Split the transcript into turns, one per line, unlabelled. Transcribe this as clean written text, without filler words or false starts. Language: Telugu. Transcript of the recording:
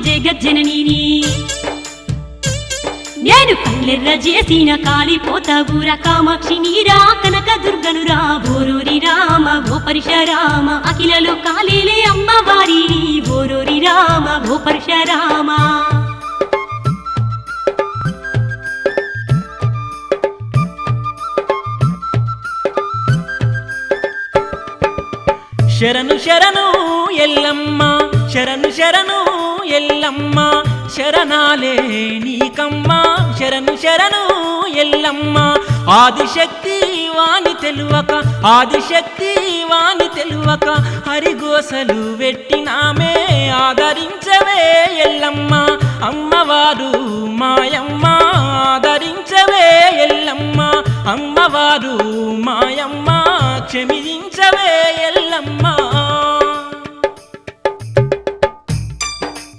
జగజ్జనని నేను కళ్ళెర్ర చేసిన కాలిపోతావురా కామాక్షి నీరా కనక దుర్గనురా బోరోరి రామ ఓ పరశురామ అఖిలలో కాలేలే అమ్మవారి బోరోరి రామ ఓ పరశురామ
శరణు శరణు ఎల్లమ్మ శరణు శరణు ఎల్లమ్మ శరణాలే నీకమ్మ శరణు శరణు ఎల్లమ్మ ఆదిశక్తి వాణి తెలువక ఆదిశక్తి వాణి తెలువక హరిగోసలు వెట్టినామే ఆదరించవే ఎల్లమ్మ అమ్మవారు మాయమ్మ ఆదరించవే ఎల్లమ్మ అమ్మవారు మాయమ్మ క్షమించవే ఎల్లమ్మ